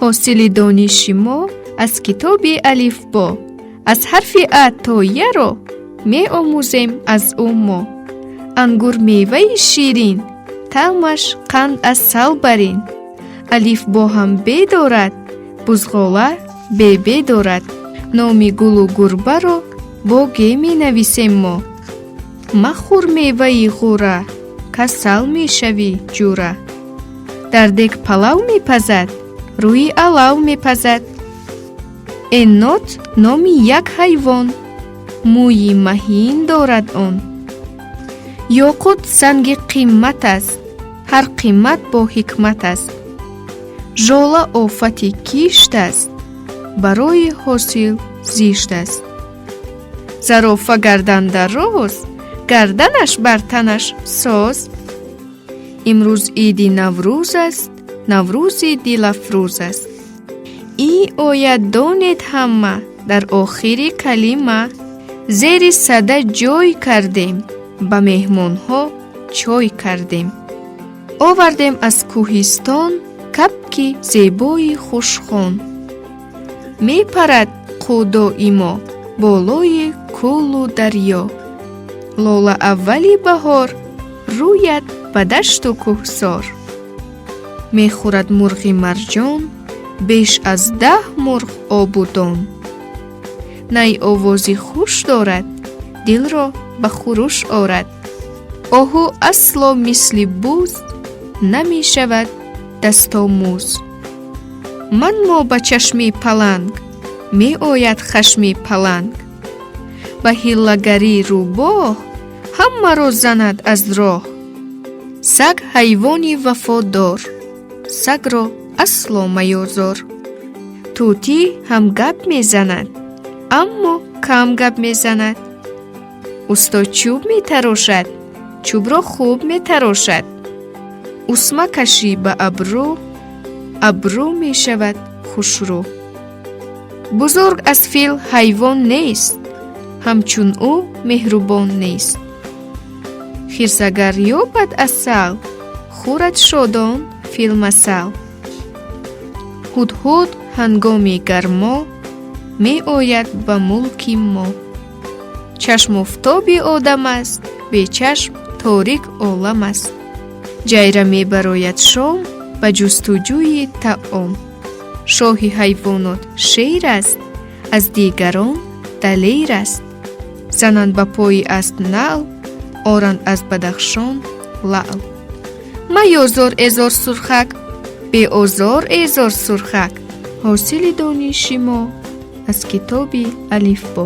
ҳосили дониши мо аз китоби алифбо. аз ҳарфи а то яро меомӯзем аз ӯ мо. ангур меваи ширин, таъмаш қанд аз сал барин. алифбо ҳам бе дорад, бузғола бе дорад. номи гулу гурбаро бо ге менависем мо. махӯр меваи ғура, касал мешавӣ ҷура. дар дег палав мепазад, рӯи алав мепазад. эннот номи як ҳайвон, мӯйи маҳин дорад он. ёқут санги қиммат аст, ҳар қиммат бо ҳикмат аст. жола офати кишт аст, барои ҳосил зишт аст. зарофа гардандароз, гарданаш бар танаш соз. имрӯз иди наврӯз аст, наврӯзи дилафрӯз аст. и оят донед ҳама, дар охири калима. зери сада ҷой кардем, ба меҳмонҳо чой кардем. овардем аз кӯҳистон, капки зебои хушхон. мепарад қӯдоимо, болои кӯлу дарьё. лола аввали баҳор, рӯяд ба дашту кӯҳсор. мехӯрад мурғи марҷон, беш аз 10 мурғ обудон. най овози хуш дорад, дилро ба хурӯш орад. оҳу асло мисли буз, намешавад дастомӯз. манмо ба чашми паланг, меояд хашми паланг. ба ҳиллагарӣ рӯбоҳ, ҳамаро занад аз роҳ. саг ҳайвони вафодор, сагро асло маёзор. тӯтӣ ҳам гап мезанад, аммо кам гап мезанад. устод чӯб метарошад, чӯбро хуб метарошад. усма кашӣ ба абрӯ, абрӯ мешавад хушрӯ. бузург аз фил ҳайвон нест, ҳамчун ӯ меҳрубон нест. хирсагар ёбад асал, хӯрад шодон филмасал. ҳудҳуд ҳангоми гармо, меояд ба мулки мо. чашм офтоби одам аст, бечашм торик олам аст. ҷайра мебарояд шом, ба ҷустуҷӯи таом. шоҳи ҳайвонот шер аст, аз дигарон далер аст. зананд ба пои аст нал, оранд аз бадахшон лаъл. маёзор эзор сурхак, беозор эзор сурхак. ҳосили дониши мо аз китоби алифбо.